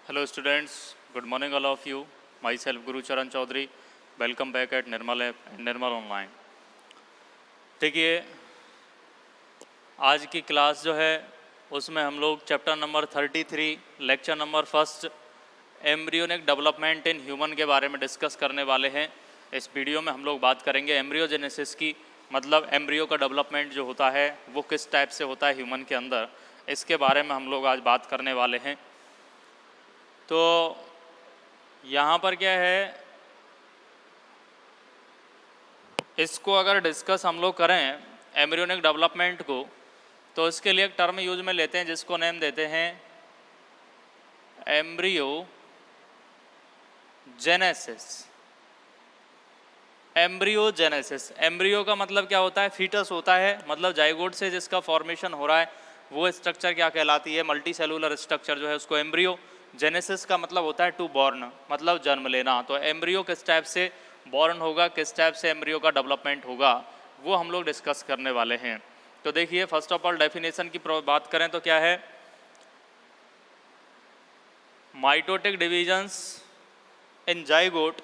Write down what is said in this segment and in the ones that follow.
Hello students, good morning all of you. Myself Guru Charan Chaudhary. Welcome back at Nirmal App and Nirmal Online. देखिए आज की class जो है उसमें हम लोग chapter number 33 lecture number first embryonic development in human के बारे में डिस्कस करने वाले हैं। इस वीडियो में हम लोग बात करेंगे एम्ब्रियोजेनेसिस की, मतलब एम्ब्रियो का डेवलपमेंट जो होता है वो किस टाइप से होता है ह्यूमन के अंदर, इसके बारे में हम लोग आज बात करने वाले हैं। तो यहाँ पर क्या है, इसको अगर डिस्कस हम लोग करें एम्ब्रियोनिक डेवलपमेंट को, तो इसके लिए एक टर्म यूज में लेते हैं जिसको नेम देते हैं एम्ब्रियोजेनेसिस। एम्ब्रियोजेनेसिस, एम्ब्रियो का मतलब क्या होता है? फीटस होता है, मतलब जाइगोट से जिसका फॉर्मेशन हो रहा है वो स्ट्रक्चर क्या कहलाती है? मल्टी सेलुलर स्ट्रक्चर जो है उसको एम्ब्रियो। जेनेसिस का मतलब होता है टू बॉर्न, मतलब जन्म लेना। तो एम्ब्रियो किस टाइप से बॉर्न होगा, किस टाइप से एम्ब्रियो का डेवलपमेंट होगा, वो हम लोग डिस्कस करने वाले हैं। तो देखिए फर्स्ट ऑफ ऑल डेफिनेशन की बात करें तो क्या है, mitotic divisions in zygote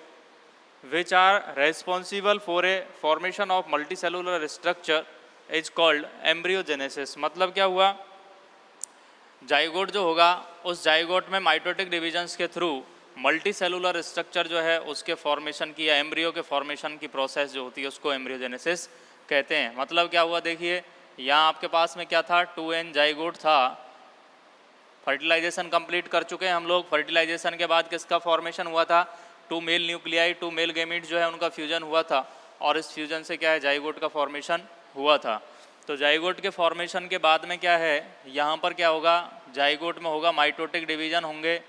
which are responsible for a formation of multicellular structure is called embryogenesis। मतलब क्या हुआ, जाइगोट जो होगा उस जाइगोट में माइटोटिक डिविजन्स के थ्रू मल्टी सेलुलर स्ट्रक्चर जो है उसके फॉर्मेशन की या एम्ब्रियो के फॉर्मेशन की प्रोसेस जो होती है उसको एम्ब्रियोजेनेसिस कहते हैं। मतलब क्या हुआ, देखिए यहाँ आपके पास में क्या था, 2n जाइगोट था, फर्टिलाइजेशन कंप्लीट कर चुके हैं हम लोग। फर्टिलाइजेशन के बाद किसका फॉर्मेशन हुआ था? 2 मेल न्यूक्लियाई, 2 मेल गैमीट जो है उनका फ्यूजन हुआ था, और इस फ्यूजन से क्या है, जाइगोट का फॉर्मेशन हुआ था। तो जाइगोट के फॉर्मेशन के बाद में क्या है, यहाँ पर क्या होगा, जाइगोट में होगा माइटोटिक डिवीजन होंगे,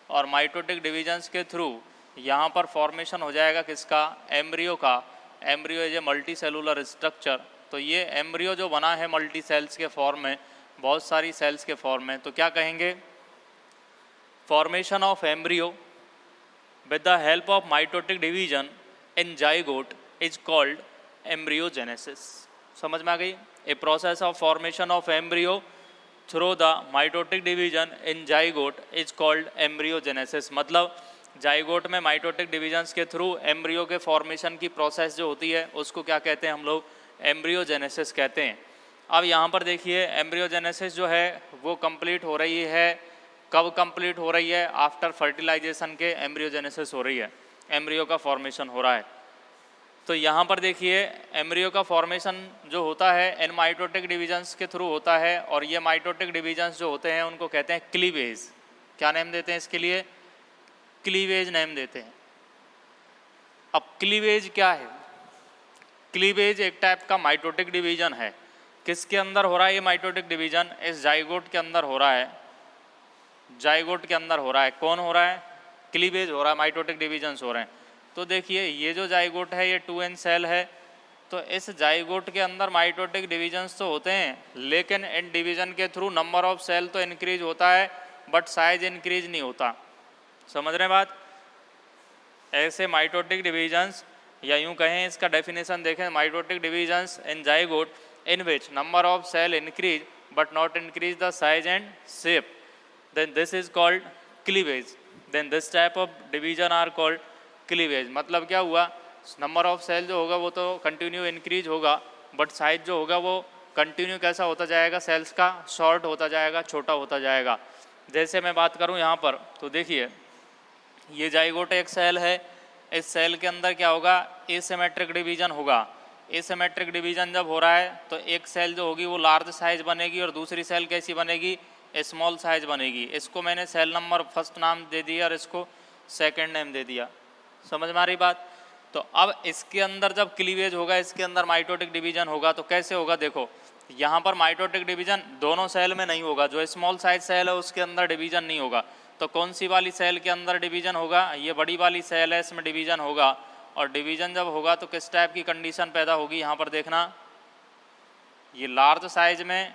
और माइटोटिक डिवीजन्स के थ्रू यहाँ पर फॉर्मेशन हो जाएगा किसका? एम्ब्रियो का। Embryo is a multi cellular structure. तो ये एम्ब्रियो जो बना है मल्टी सेल्स के फॉर्म में, बहुत सारी सेल्स के फॉर्म में, तो क्या कहेंगे, formation of embryo with the help of mitotic division in zygote is called embryogenesis। समझ में आ गई? A process of formation of embryo through the mitotic division in zygote is called embryogenesis। मतलब zygote में mitotic divisions के through embryo के formation की process जो होती है उसको क्या कहते हैं हम लोग? एम्ब्रियोजेनेसिस कहते हैं। अब यहाँ पर देखिए एम्ब्रियोजेनेसिस जो है वो कंप्लीट हो रही है, कब कंप्लीट हो रही है? आफ्टर फर्टिलाइजेशन के एम्ब्रियोजेनेसिस हो रही है, एम्ब्रियो का फॉर्मेशन हो रहा है। तो यहाँ पर देखिए एम्ब्रियो का फॉर्मेशन जो होता है इन माइटोटिक डिविजन्स के थ्रू होता है, और ये माइटोटिक डिविजन्स जो होते हैं उनको कहते हैं क्लीवेज। क्या नेम देते हैं इसके लिए? क्लीवेज नेम देते हैं। अब क्लीवेज क्या है? क्लीवेज एक टाइप का माइटोटिक डिवीजन है। किसके अंदर हो रहा है ये माइटोटिक डिवीजन? इस जाइगोट के अंदर हो रहा है, जाइगोट के अंदर हो रहा है। कौन हो रहा है? क्लीवेज हो रहा है, माइटोटिक डिवीजन्स हो रहे हैं। तो देखिए ये जो जाइगोट है ये 2n सेल है, तो इस जाइगोट के अंदर माइटोटिक डिवीजन्स तो होते हैं, लेकिन इन डिवीजन के थ्रू नंबर ऑफ सेल तो इंक्रीज होता है बट साइज इंक्रीज नहीं होता। समझ रहे हैं बात? ऐसे माइटोटिक डिवीजन्स, या यूँ कहें इसका डेफिनेशन देखें, mitotic divisions in zygote in which number of cell increase but not increase the size and shape, then this is called cleavage। then this type of division are called cleavage। मतलब क्या हुआ, number of cell जो होगा वो तो continue increase होगा, but size जो होगा वो कंटिन्यू कैसा होता जाएगा? सेल्स का शॉर्ट होता जाएगा, छोटा होता जाएगा। जैसे मैं बात करूं यहाँ पर, तो देखिए ये जाइगोट एक सेल है, इस सेल के अंदर क्या होगा? एसिमेट्रिक डिवीजन होगा। एसिमेट्रिक डिवीजन जब हो रहा है तो एक सेल जो होगी वो लार्ज साइज बनेगी, और दूसरी सेल कैसी बनेगी? स्मॉल साइज बनेगी। इसको मैंने सेल नंबर फर्स्ट नाम दे दिया और इसको सेकंड नेम दे दिया। समझ में आ रही बात? तो अब इसके अंदर जब क्लीवेज होगा, इसके अंदर माइटोटिक डिवीजन होगा, तो कैसे होगा? देखो यहाँ पर माइटोटिक डिवीजन दोनों सेल में नहीं होगा, जो स्मॉल साइज सेल है उसके अंदर डिवीजन नहीं होगा। तो कौन सी वाली सेल के अंदर डिवीजन होगा? ये बड़ी वाली सेल है, इसमें डिवीजन होगा। और डिवीजन जब होगा तो किस टाइप की कंडीशन पैदा होगी? यहाँ पर देखना, ये लार्ज साइज में,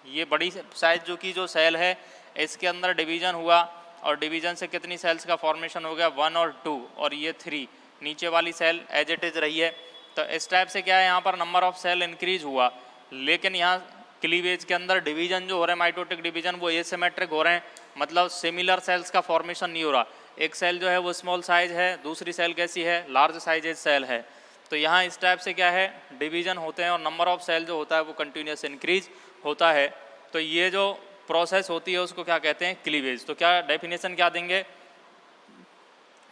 ये बड़ी साइज जो सेल है इसके अंदर डिवीजन हुआ, और डिवीजन से कितनी सेल्स का फॉर्मेशन हो गया? 1 और 2, और ये 3। नीचे वाली सेल एज इट इज रही है। तो इस टाइप से क्या है, यहाँ पर नंबर ऑफ सेल इंक्रीज हुआ, लेकिन यहाँ क्लीवेज के अंदर डिवीजन जो हो रहे हैं माइटोटिक डिवीजन वो एसिमेट्रिक हो रहे हैं, मतलब सिमिलर सेल्स का फॉर्मेशन नहीं हो रहा। एक सेल जो है वो स्मॉल साइज है, दूसरी सेल कैसी है, लार्ज साइजेज सेल है। तो यहाँ इस टाइप से क्या है, डिवीजन होते हैं और नंबर ऑफ सेल जो होता है वो कंटिन्यूस इंक्रीज होता है। तो ये जो प्रोसेस होती है उसको क्या कहते हैं, क्लीवेज। तो क्या डेफिनेशन क्या देंगे,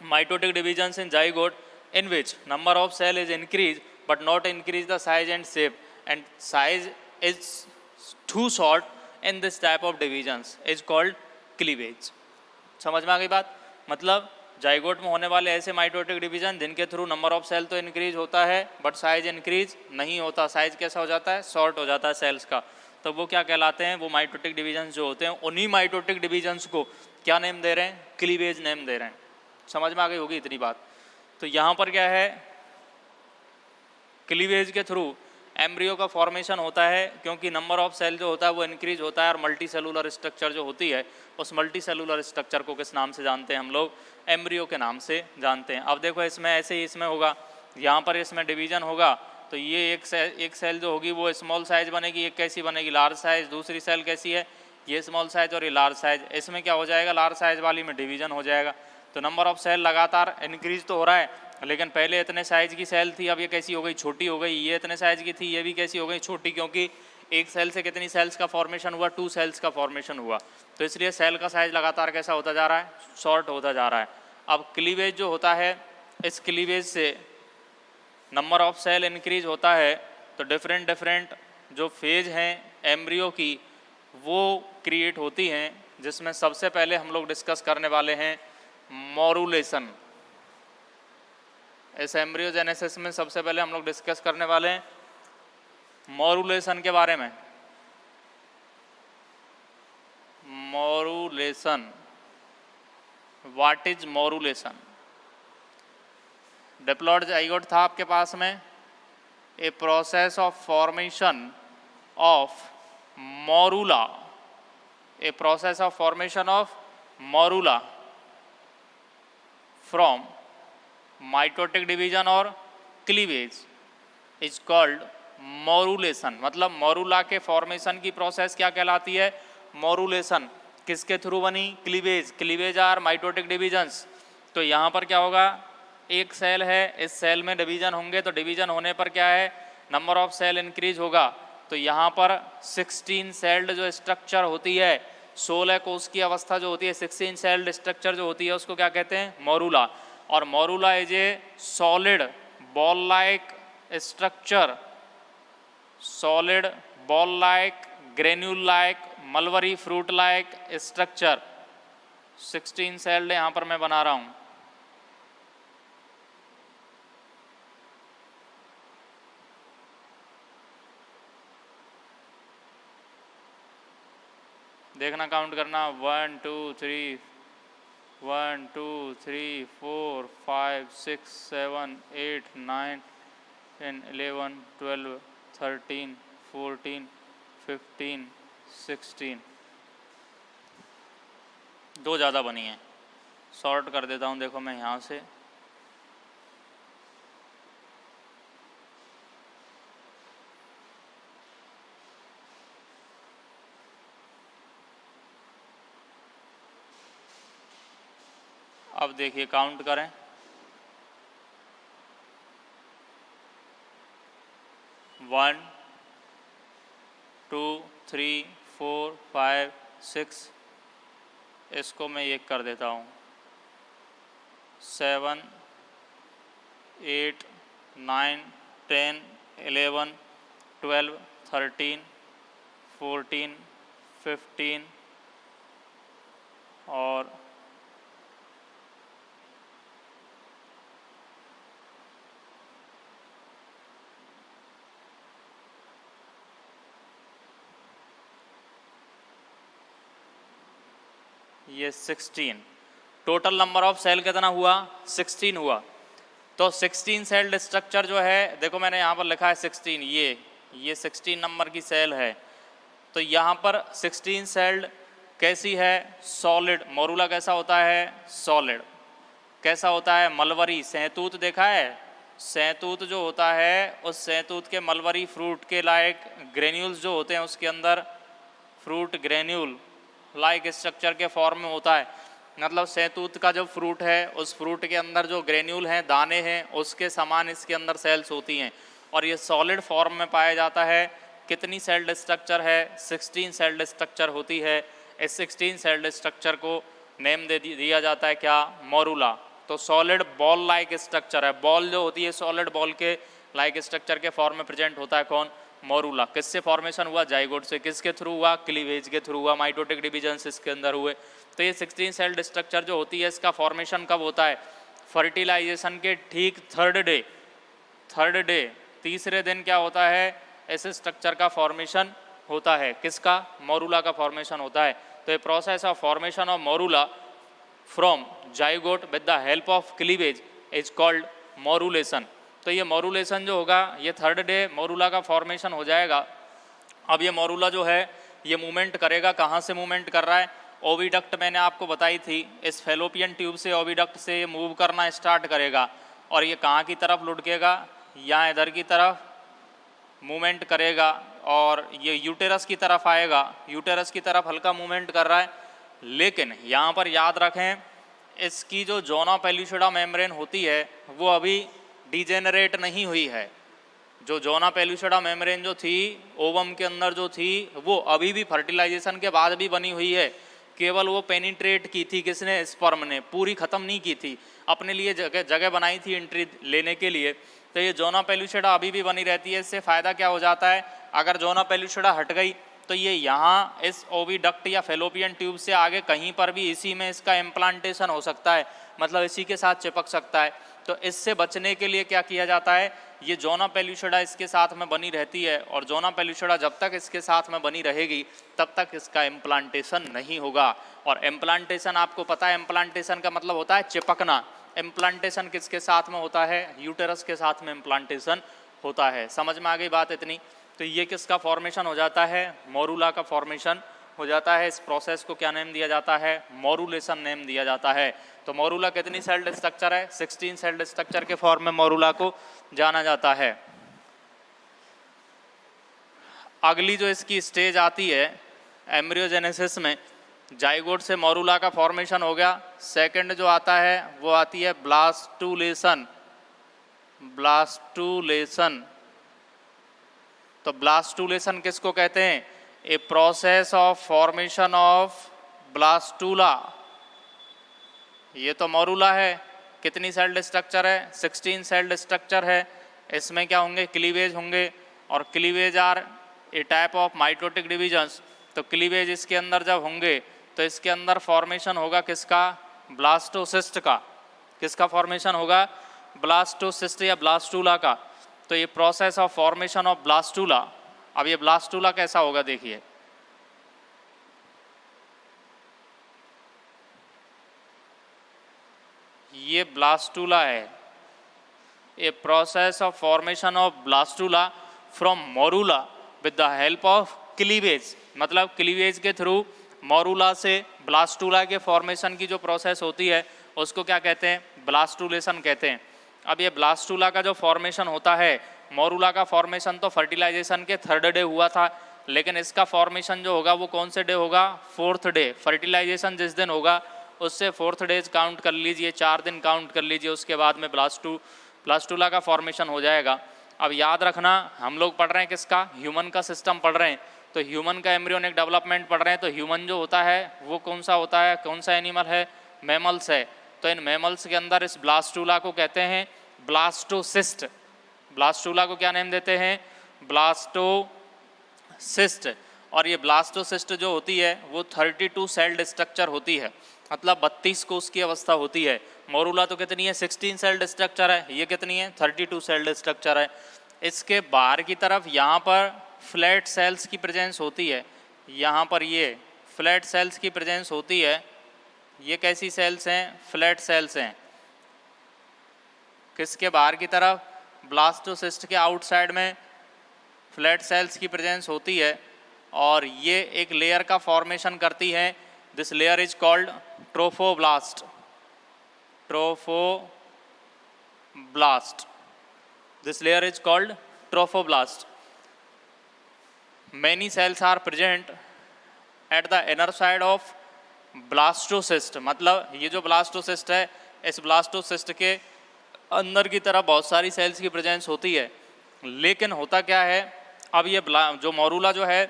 mitotic divisions in zygote in which number of cell is increased but not increase the size and shape, and size is too short in this type of divisions is called cleavage। समझ में आ गई बात। मतलब zygote में होने वाले ऐसे mitotic division जिनके थ्रू नंबर ऑफ सेल तो इंक्रीज होता है बट साइज इंक्रीज नहीं होता, साइज कैसा हो जाता है, शॉर्ट हो जाता है सेल्स का, तो वो क्या कहलाते हैं, वो माइटोटिक डिवीजन्स जो होते हैं। उन्हीं माइटोटिक डिवीजन्स को क्या नेम दे रहे हैं, क्लीवेज नेम दे रहे हैं। समझ में आ गई होगी इतनी बात। तो यहाँ पर क्या है, क्लीवेज के थ्रू एम्ब्रियो का फॉर्मेशन होता है, क्योंकि नंबर ऑफ सेल जो होता है वो इंक्रीज होता है और मल्टी सेलुलर स्ट्रक्चर जो होती है उस मल्टी सेलुलर स्ट्रक्चर को किस नाम से जानते हैं हम लोग, एम्ब्रियो के नाम से जानते हैं। अब देखो इसमें ऐसे ही इसमें होगा, यहाँ पर इसमें डिवीजन होगा तो ये एक सेल जो होगी वो स्मॉल साइज बनेगी, एक कैसी बनेगी, लार्ज साइज, दूसरी सेल कैसी है, ये स्मॉल साइज और ये लार्ज साइज। इसमें क्या हो जाएगा, लार्ज साइज वाली में डिवीजन हो जाएगा। तो नंबर ऑफ सेल लगातार इंक्रीज तो हो रहा है, लेकिन पहले इतने साइज की सेल थी, अब ये कैसी हो गई, छोटी हो गई। ये इतने साइज की थी, ये भी कैसी हो गई, छोटी, क्योंकि एक सेल से कितनी सेल्स का फॉर्मेशन हुआ, 2 सेल्स का फॉर्मेशन हुआ। तो इसलिए सेल का साइज लगातार कैसा होता जा रहा है, शॉर्ट होता जा रहा है। अब क्लीवेज जो होता है, इस क्लीवेज से नंबर ऑफ सेल इंक्रीज होता है तो डिफरेंट जो फेज हैं एम्ब्रियो की वो क्रिएट होती हैं, जिसमें सबसे पहले हम लोग डिस्कस करने वाले हैं मॉरुलेशन। इस एम्ब्रियोजेनेसिस में सबसे पहले हम लोग डिस्कस करने वाले हैं मॉरुलेशन के बारे में। Morulation, what is morulation. Diploid zygote था आपके पास में, a process of formation of morula, a process of formation of morula from mitotic division और क्लीवेज इज कॉल्ड मॉरुलेशन। मतलब मॉरुला के फॉर्मेशन की प्रोसेस क्या कहलाती है, मॉरुलेशन। किसके थ्रू बनी, cleavage. Cleavage are mitotic divisions. तो यहाँ पर क्या होगा, एक सेल है, इस सेल में डिवीजन होंगे, तो डिवीजन होने पर क्या है, नंबर ऑफ सेल इंक्रीज होगा। तो यहाँ पर 16 सेल्ड जो स्ट्रक्चर होती है, 16 कोष की अवस्था जो होती है, 16 सेल्ड स्ट्रक्चर जो होती है उसको क्या कहते हैं, मॉरुला। और morula is a solid ball like structure, solid ball like, granule like, mulberry fruit like structure. 16 celled यहाँ पर मैं बना रहा हूँ। देखना, काउंट करना, 1 2 3 1 2 3 4 5 6 7 8 9 10 11 12 13 14 15 16। दो ज़्यादा बनी हैं, सॉर्ट कर देता हूँ। देखो मैं यहाँ से अब देखिए काउंट करें, 1 2 3 4 5 6, इसको मैं एक कर देता हूँ, 7 8 9 10 11 12 13 14 15 और ये 16। टोटल नंबर ऑफ सेल कितना हुआ, 16 हुआ। तो 16 सेल्ड स्ट्रक्चर जो है, देखो मैंने यहाँ पर लिखा है 16, ये 16 नंबर की सेल है। तो यहाँ पर 16 सेल्ड कैसी है, सॉलिड। मॉरुला कैसा होता है, सॉलिड। कैसा होता है, मलबरी, सहतूत देखा है, सहतूत जो होता है उस सहतूत के मलबरी फ्रूट के लायक ग्रेन्यूल्स जो होते हैं उसके अंदर फ्रूट ग्रेन्यूल लाइक स्ट्रक्चर के फॉर्म में होता है। मतलब सहतूत का जो फ्रूट है उस फ्रूट के अंदर जो ग्रेन्यूल हैं, दाने हैं, उसके समान इसके अंदर सेल्स होती हैं और ये सॉलिड फॉर्म में पाया जाता है। कितनी सेल्ड स्ट्रक्चर है? 16 सेल्ड स्ट्रक्चर होती है। इस 16 सेल्ड स्ट्रक्चर को नेम दे दिया जाता है क्या? मोरूला। तो सॉलिड बॉल लाइक स्ट्रक्चर है। बॉल जो होती है सॉलिड बॉल के लाइक स्ट्रक्चर के फॉर्म में प्रेजेंट होता है कौन? मोरूला। किससे फॉर्मेशन हुआ? जाइगोट से। किसके थ्रू हुआ? क्लीवेज के थ्रू हुआ। माइटोटिक डिविजन्स इसके अंदर हुए। तो ये 16 सेल्ड स्ट्रक्चर जो होती है इसका फॉर्मेशन कब होता है? फर्टिलाइजेशन के ठीक थर्ड डे तीसरे दिन क्या होता है? ऐसे स्ट्रक्चर का फॉर्मेशन होता है। किसका? मोरूला का फॉर्मेशन होता है। तो ये process of formation of morula from zygote with the help of cleavage is called morulation. तो ये मोरूलेशन जो होगा ये थर्ड डे मोरूला का फॉर्मेशन हो जाएगा। अब ये मोरूला जो है ये मूवमेंट करेगा। कहाँ से मूवमेंट कर रहा है? ओविडक्ट मैंने आपको बताई थी, इस फेलोपियन ट्यूब से ओविडक्ट से ये मूव करना स्टार्ट करेगा और ये कहाँ की तरफ लुढ़केगा? यहाँ इधर की तरफ मूवमेंट करेगा और ये यूटेरस की तरफ आएगा। यूटेरस की तरफ हल्का मूवमेंट कर रहा है, लेकिन यहाँ पर याद रखें इसकी जो जोना पेल्यूसिडा मेम्ब्रेन होती है वो अभी डिजेनरेट नहीं हुई है। जो जोना पेल्यूसिडा मेम्ब्रेन जो थी ओवम के अंदर जो थी वो अभी भी फर्टिलाइजेशन के बाद भी बनी हुई है। केवल वो पेनिट्रेट की थी किसने? स्पर्म ने। पूरी ख़त्म नहीं की थी, अपने लिए जगह बनाई थी एंट्री लेने के लिए। तो ये जोना पेल्यूसिडा अभी भी बनी रहती है। इससे फ़ायदा क्या हो जाता है? अगर जोना पेल्यूसिडा हट गई तो ये यहाँ इस ओविडक्ट या फेलोपियन ट्यूब से आगे कहीं पर भी इसी में इसका इम्प्लांटेशन हो सकता है, मतलब इसी के साथ चिपक सकता है। तो इससे बचने के लिए क्या किया जाता है? ये जोना पेल्यूसिडा इसके साथ में बनी रहती है और जोना पेल्यूसिडा जब तक इसके साथ में बनी रहेगी तब तक इसका इम्प्लांटेशन नहीं होगा। और इम्प्लांटेशन आपको पता है, इम्प्लांटेशन का मतलब होता है चिपकना। इम्प्लांटेशन किसके साथ में होता है? यूटेरस के साथ में इम्प्लांटेशन होता है। समझ में आ गई बात इतनी? तो ये किसका फॉर्मेशन हो जाता है? मोरूला का फॉर्मेशन हो जाता है। इस प्रोसेस को क्या नेम दिया जाता है? मोरूलेशन नेम दिया जाता है। तो मोरूला कितनी सेल्ड स्ट्रक्चर है? 16 सेल्ड स्ट्रक्चर के फॉर्म में मोरूला को जाना जाता है। अगली जो इसकी स्टेज आती है एम्ब्रियोजेनेसिस में, जाइगोट से मोरूला का फॉर्मेशन हो गया। सेकंड जो आता है वो आती है ब्लास्टूलेशन। ब्लास्टूलेशन। तो ब्लास्टूलेशन किसको कहते हैं? ए process of formation of blastula. ये तो मोरूला है। कितनी सेल्ड स्ट्रक्चर है? 16 सेल्ड स्ट्रक्चर है। इसमें क्या होंगे? क्लीवेज होंगे और cleavage are a type of mitotic divisions. तो क्लीवेज इसके अंदर जब होंगे तो इसके अंदर फॉर्मेशन होगा किसका? ब्लास्टोसिस्ट का। किसका फॉर्मेशन होगा? ब्लास्टोसिस्ट या ब्लास्टूला का। तो ये process of formation of blastula. अब ये ब्लास्टूला कैसा होगा देखिए। ये ब्लास्टूला है। ए process of formation of blastula from morula with the help of cleavage. मतलब क्लीवेज के थ्रू मोरूला से ब्लास्टूला के फॉर्मेशन की जो प्रोसेस होती है उसको क्या कहते हैं? ब्लास्टूलेशन कहते हैं। अब ये ब्लास्टूला का जो फॉर्मेशन होता है, मोरूला का फॉर्मेशन तो फर्टिलाइजेशन के थर्ड डे हुआ था, लेकिन इसका फॉर्मेशन जो होगा वो कौन से डे होगा? Fourth day. फर्टिलाइजेशन जिस दिन होगा उससे फोर्थ डेज काउंट कर लीजिए, 4 दिन काउंट कर लीजिए, उसके बाद में ब्लास्टूला का फॉर्मेशन हो जाएगा। अब याद रखना हम लोग पढ़ रहे हैं किसका? ह्यूमन का सिस्टम पढ़ रहे हैं। तो ह्यूमन का एम्ब्रियोनिक डेवलपमेंट पढ़ रहे हैं। तो ह्यूमन जो होता है वो कौन सा होता है? कौन सा एनिमल है? मैमल्स है। तो इन मैमल्स के अंदर इस ब्लास्टूला को कहते हैं ब्लास्टोसिस्ट। ब्लास्टूला को क्या नेम देते हैं? ब्लास्टोसिस्ट। और ये ब्लास्टोसिस्ट जो होती है वो 32 सेल्ड स्ट्रक्चर होती है, मतलब 32 कोष की अवस्था होती है। मोरूला तो कितनी है? 16 सेल्ड स्ट्रक्चर है। ये कितनी है? 32 सेल्ड स्ट्रक्चर है। इसके बाहर की तरफ यहाँ पर फ्लैट सेल्स की प्रेजेंस होती है। यहाँ पर ये फ्लैट सेल्स की प्रेजेंस होती है। ये कैसी सेल्स हैं? फ्लैट सेल्स हैं। किसके बाहर की तरफ? ब्लास्टोसिस्ट के आउटसाइड में फ्लैट सेल्स की प्रेजेंस होती है और ये एक लेयर का फॉर्मेशन करती है। This layer is called trophoblast. Trophoblast. This layer is called trophoblast. Many cells are present at the inner side of blastocyst. मतलब ये जो blastocyst है, इस blastocyst के अंदर की तरफ बहुत सारी सेल्स की प्रेजेंस होती है, लेकिन होता क्या है, अब ये जो मोरूला जो है,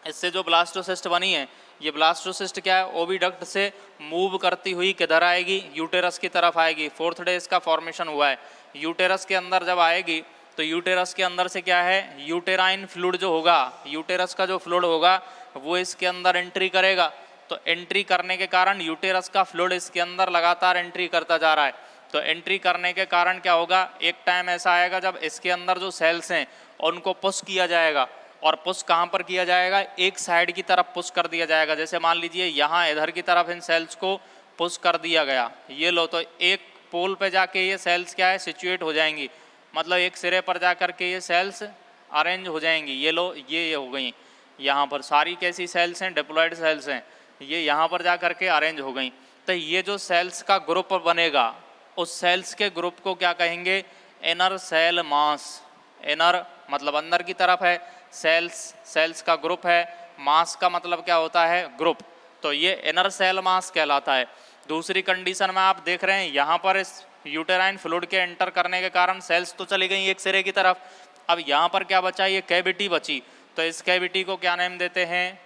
इससे जो ब्लास्टोसिस्ट बनी है, ये ब्लास्टोसिस्ट क्या है, ओविडक्ट से मूव करती हुई किधर आएगी, यूटेरस की तरफ आएगी। 4th डे इसका फॉर्मेशन हुआ है। यूटेरस के अंदर जब आएगी तो यूटेरस के अंदर से क्या है, यूटेराइन फ्लूइड जो होगा, यूटेरस का जो फ्लूइड होगा वो इसके अंदर एंट्री करेगा। तो एंट्री करने के कारण यूटेरस का फ्लूइड इसके अंदर लगातार एंट्री करता जा रहा है। तो एंट्री करने के कारण क्या होगा, एक टाइम ऐसा आएगा जब इसके अंदर जो सेल्स हैं उनको पुश किया जाएगा। और पुश कहाँ पर किया जाएगा, एक साइड की तरफ पुश कर दिया जाएगा। जैसे मान लीजिए यहाँ इधर की तरफ इन सेल्स को पुश कर दिया गया, ये लो, तो एक पोल पे जाके ये सेल्स क्या है, सिचुएट हो जाएंगी। मतलब एक सिरे पर जा कर के ये सेल्स अरेंज हो जाएंगी। ये लो, ये हो गई, यहाँ पर सारी कैसी सेल्स हैं, डिप्लॉयड सेल्स हैं, ये यहाँ पर जा कर के अरेंज हो गई। तो ये जो सेल्स का ग्रुप बनेगा, उस सेल्स के ग्रुप को क्या कहेंगे, इनर सेल मास। इनर मतलब अंदर की तरफ है, सेल्स का ग्रुप है, मास का मतलब क्या होता है, ग्रुप। तो ये इनर सेल मास कहलाता है। दूसरी कंडीशन में आप देख रहे हैं, यहाँ पर इस यूटेराइन फ्लूइड के एंटर करने के कारण सेल्स तो चली गई एक सिरे की तरफ। अब यहाँ पर क्या बचा, ये कैविटी बची। तो इस कैविटी को क्या नाम देते हैं,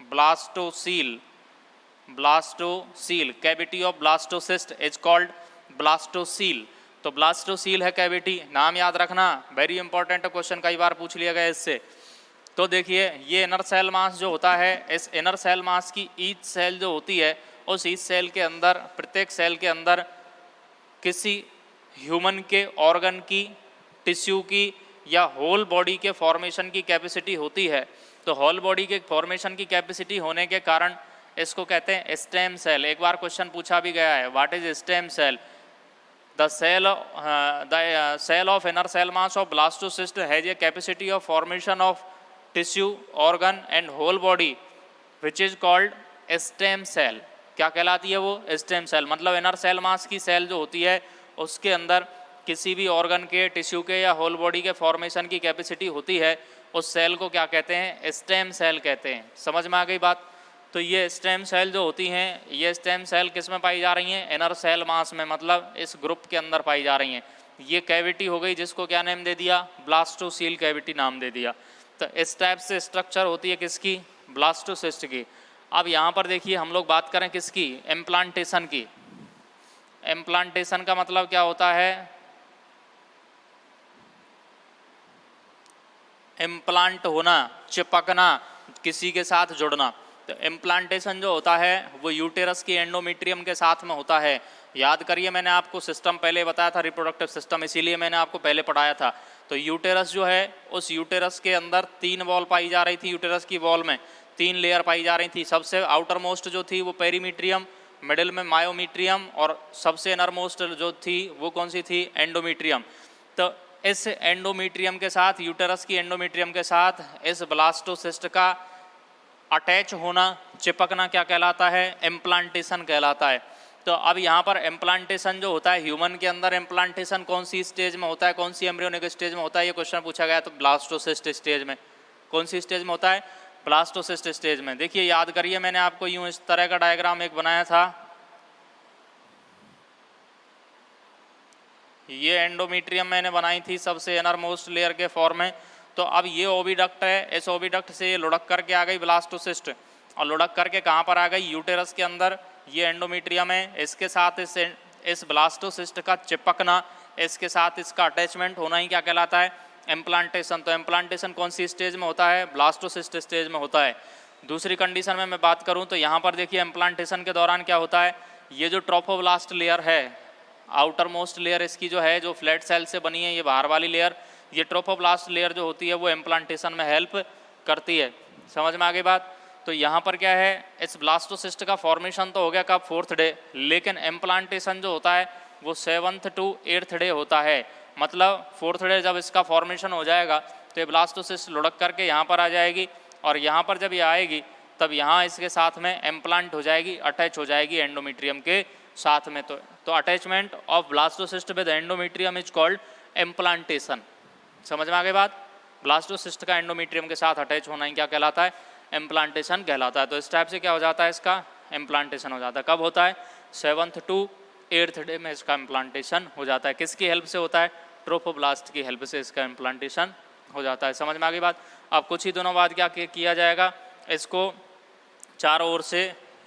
blastocoel. Blastocoel, cavity of blastocyst is called blastocoel. तो ब्लास्टोसील है कैविटी, नाम याद रखना, वेरी इंपॉर्टेंट क्वेश्चन, कई बार पूछ लिया गया इससे। तो देखिए ये इनर सेल मास जो होता है, इस इनर सेल मास की ईच सेल जो होती है, उस ईच सेल के अंदर, प्रत्येक सेल के अंदर किसी ह्यूमन के ऑर्गन की, टिश्यू की या होल बॉडी के फॉर्मेशन की कैपेसिटी होती है। तो होल बॉडी के फॉर्मेशन की कैपेसिटी होने के कारण इसको कहते हैं स्टेम सेल। एक बार क्वेश्चन पूछा भी गया है, what is stem cell. The cell of inner cell mass of blastocyst has a capacity of formation of tissue, organ and whole body which is called stem cell। क्या कहलाती है वो, stem cell. मतलब inner cell mass की cell जो होती है उसके अंदर किसी भी ऑर्गन के, टिश्यू के या होल बॉडी के फॉर्मेशन की कैपेसिटी होती है, उस सेल को क्या कहते हैं, स्टेम सेल कहते हैं। समझ में आ गई बात। तो ये स्टेम सेल जो होती हैं, ये स्टेम सेल किस में पाई जा रही हैं, इनर सेल मास में, मतलब इस ग्रुप के अंदर पाई जा रही हैं। ये कैविटी हो गई जिसको क्या नाम दे दिया, ब्लास्टोसील कैविटी नाम दे दिया। तो इस टाइप से स्ट्रक्चर होती है किसकी, ब्लास्टोसिस्ट की। अब यहाँ पर देखिए हम लोग बात करें किसकी, इम्प्लांटेशन की। इम्प्लांटेशन का मतलब क्या होता है, इम्प्लांट होना, चिपकना, किसी के साथ जुड़ना। तो इम्प्लांटेशन जो होता है वो यूटेरस की एंडोमेट्रियम के साथ में होता है। याद करिए मैंने आपको सिस्टम पहले बताया था, रिप्रोडक्टिव सिस्टम, इसीलिए मैंने आपको पहले पढ़ाया था। तो यूटेरस जो है, उस यूटेरस के अंदर 3 वॉल पाई जा रही थी। यूटेरस की वॉल में 3 लेयर पाई जा रही थी। सबसे आउटर मोस्ट जो थी वो पेरीमीट्रियम, मिडिल में मायोमीट्रियम और सबसे इनर मोस्ट जो थी वो कौन सी थी, एंडोमीट्रियम। तो इस एंडोमीट्रियम के साथ, यूटेरस की एंडोमीट्रियम के साथ इस ब्लास्टोसिस्ट का अटैच होना, चिपकना क्या कहलाता है, इम्प्लांटेशन कहलाता है। तो अब यहाँ पर इम्प्लांटेशन जो होता है, ह्यूमन के अंदर इम्प्लांटेशन कौन सी स्टेज में होता है, कौन सी एम्ब्रियोनिक स्टेज में होता है, ये क्वेश्चन पूछा गया। तो ब्लास्टोसिस्ट स्टेज में। कौन सी स्टेज में होता है, ब्लास्टोसिस्ट स्टेज में। देखिए याद करिए, मैंने आपको यूँ इस तरह का डायग्राम एक बनाया था। ये एंडोमीट्रियम मैंने बनाई थी सबसे इनर मोस्ट लेयर के फॉर्म में। तो अब ये ओविडक्ट है, इस ओविडक्ट से ये लुढ़क करके आ गई ब्लास्टोसिस्ट, और लुढ़क करके कहाँ पर आ गई, यूटेरस के अंदर। ये एंडोमीट्रियम है, इसके साथ इस ब्लास्टोसिस्ट का चिपकना, इसके साथ इसका अटैचमेंट होना ही क्या कहलाता है, इम्प्लांटेशन। तो इम्प्लांटेशन कौन सी स्टेज में होता है, ब्लास्टोसिस्ट स्टेज में होता है। दूसरी कंडीशन में मैं बात करूँ तो यहाँ पर देखिए इम्प्लांटेशन के दौरान क्या होता है, ये जो ट्रोफोब्लास्ट लेयर है, आउटर मोस्ट लेयर इसकी जो है, जो फ्लैट सेल से बनी है, ये बाहर वाली लेयर, ये ट्रोफोब्लास्ट लेयर जो होती है वो इम्प्लांटेशन में हेल्प करती है। समझ में आ गई बात। तो यहाँ पर क्या है, इस ब्लास्टोसिस्ट का फॉर्मेशन तो हो गया कब, 4th डे, लेकिन इम्प्लांटेशन जो होता है वो 7th to 8th डे होता है। मतलब 4th डे जब इसका फॉर्मेशन हो जाएगा तो ये ब्लास्टोसिस्ट लुढ़क करके यहाँ पर आ जाएगी, और यहाँ पर जब ये आएगी तब यहाँ इसके साथ में इम्प्लांट हो जाएगी, अटैच हो जाएगी एंडोमीट्रियम के साथ में। तो attachment of blastocyst with endometrium is called implantation. समझ में आ गई बात? ब्लास्टोसिस्ट का एंडोमेट्रियम के साथ अटैच होना ही क्या कहलाता है? इम्प्लांटेशन कहलाता है। तो इस टाइप से क्या हो जाता है? इसका इम्प्लांटेशन हो जाता है। कब होता है? 7th to 8th डे में इसका इम्प्लांटेशन हो जाता है। किसकी हेल्प से होता है? ट्रोफोब्लास्ट की हेल्प से इसका इम्प्लांटेशन हो जाता है। समझ में आ गई बात? अब कुछ ही दिनों बाद क्या किया जाएगा? इसको चारों ओर से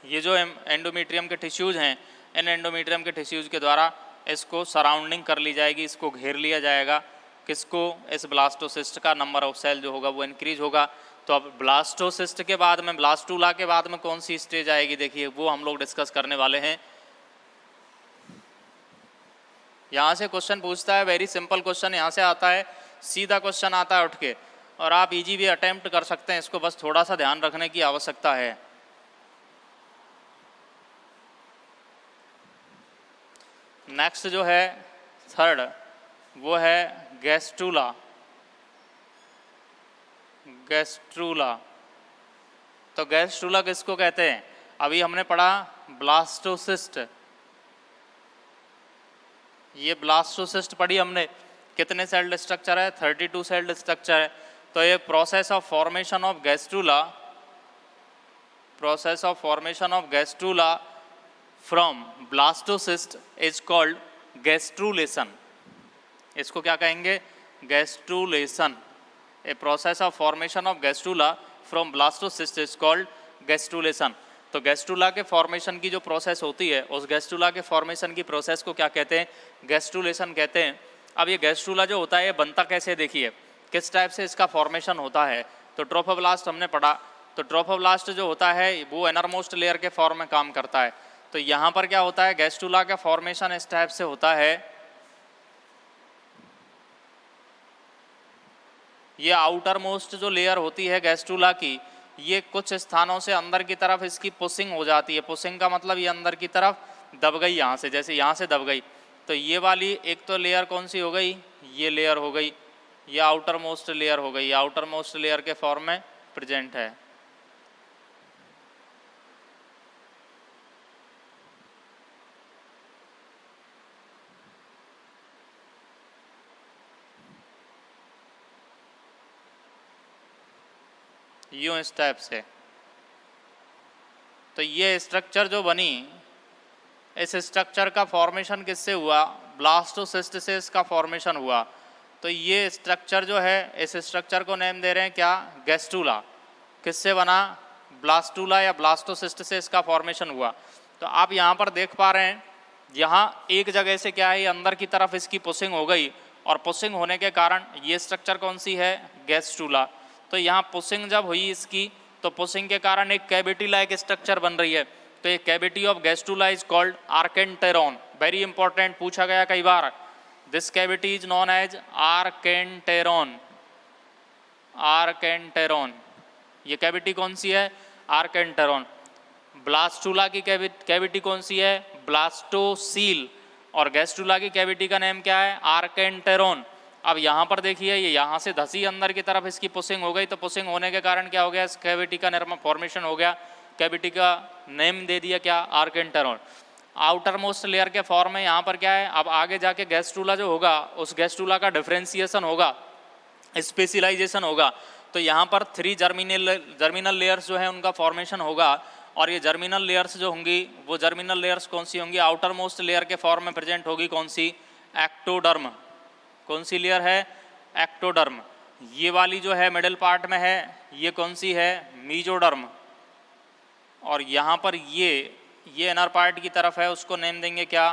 ये जो एंडोमेट्रियम के टिश्यूज़ हैं, इन एंडोमेट्रियम के टिश्यूज़ के द्वारा इसको सराउंडिंग कर ली जाएगी, इसको घेर लिया जाएगा। किसको? इस ब्लास्टोसिस्ट का नंबर ऑफ सेल जो होगा वो इंक्रीज होगा। तो अब ब्लास्टोसिस्ट के बाद में, ब्लास्टूला के बाद में कौन सी स्टेज आएगी? देखिए वो हम लोग डिस्कस करने वाले हैं। यहाँ से क्वेश्चन पूछता है, वेरी सिंपल क्वेश्चन यहाँ से आता है, सीधा क्वेश्चन आता है उठ के, और आप इजी भी अटेम्प्ट कर सकते हैं। इसको बस थोड़ा सा ध्यान रखने की आवश्यकता है। नेक्स्ट जो है थर्ड, वो है गैस्ट्रूला। गैस्ट्रूला, तो गैस्ट्रूला किसको कहते हैं? अभी हमने पढ़ा ब्लास्टोसिस्ट, ये ब्लास्टोसिस्ट पढ़ी हमने। कितने सेल्ड स्ट्रक्चर है? 32 सेल्ड स्ट्रक्चर है। तो ये process of formation of gastrula, process of formation of gastrula from blastocyst is called gastrulation. इसको क्या कहेंगे? Gastrulation. A process of formation of gastrula from blastocyst is called gastrulation. तो gastrula के formation की जो प्रोसेस होती है, उस गैस्ट्रूला के फॉर्मेशन की प्रोसेस को क्या कहते हैं? गैस्ट्रूलेशन कहते हैं। अब ये गैस्ट्रूला जो होता है ये बनता कैसे? देखिए किस टाइप से इसका फॉर्मेशन होता है। तो ट्रोफोब्लास्ट हमने पढ़ा, तो ट्रोफोब्लास्ट जो होता है वो इनरमोस्ट लेयर के फॉर्म में काम करता है। तो यहाँ पर क्या होता है? गैस्ट्रूला का फॉर्मेशन इस टाइप से होता है। ये आउटर मोस्ट जो लेयर होती है गैस्ट्रूला की, ये कुछ स्थानों से अंदर की तरफ इसकी पुशिंग हो जाती है। पुशिंग का मतलब ये अंदर की तरफ दब गई, यहाँ से, जैसे यहाँ से दब गई। तो ये वाली एक तो लेयर कौन सी हो गई? ये लेयर हो गई, ये आउटर मोस्ट लेयर हो गई। आउटर मोस्ट लेयर के फॉर्म में प्रेजेंट है। यूं इस टाइप से। तो ये स्ट्रक्चर जो बनी, इस स्ट्रक्चर का फॉर्मेशन किससे हुआ? ब्लास्टोसिस्ट से इसका फॉर्मेशन हुआ। तो ये स्ट्रक्चर जो है, इस स्ट्रक्चर को नेम दे रहे हैं क्या? गैस्ट्रूला। किससे बना? ब्लास्टूला या ब्लास्टोसिस्ट से इसका फॉर्मेशन हुआ। तो आप यहाँ पर देख पा रहे हैं, यहाँ एक जगह से क्या है, अंदर की तरफ इसकी पुशिंग हो गई, और पुशिंग होने के कारण ये स्ट्रक्चर कौन सी है? गैस्ट्रूला। तो यहाँ पुशिंग जब हुई इसकी, तो पुशिंग के कारण एक कैविटी लाइक स्ट्रक्चर बन रही है। तो ये cavity of gastrula is called archenteron. Very important, पूछा गया कई बार। This cavity is known as archenteron. Archenteron, ये कैविटी कौन सी है? आर्केंटेरॉन। ब्लास्टूला की कैविटी कौन सी है? ब्लास्टोसील। और गैस्ट्रूला की कैविटी का नेम क्या है? आर्केंटेरॉन। अब यहाँ पर देखिए, ये यहाँ से धसी अंदर की तरफ इसकी पुशिंग हो गई। तो पुशिंग होने के कारण क्या हो गया? इस कैविटी का निर्माण, फॉर्मेशन हो गया। कैविटी का नेम दे दिया क्या? आर्केंटेरॉन। आउटर मोस्ट लेयर के फॉर्म में यहाँ पर क्या है? अब आगे जाके गैस्ट्रूला जो होगा, उस गैस्ट्रूला का डिफ्रेंसिएशन होगा, स्पेशलाइजेशन होगा। तो यहाँ पर 3 जर्मिनल लेयर्स जो है उनका फॉर्मेशन होगा। और ये जर्मिनल लेयर्स जो होंगी, वो जर्मिनल लेयर्स कौन सी होंगी? आउटर मोस्ट लेयर के फॉर्म में प्रेजेंट होगी। कौन सी? एक्टोडर्म। कौन सी लेयर है? एक्टोडर्म। ये वाली जो है मिडिल पार्ट में है, ये कौन सी है? मीजोडर्म। और यहाँ पर ये इनर पार्ट की तरफ है, उसको नेम देंगे क्या?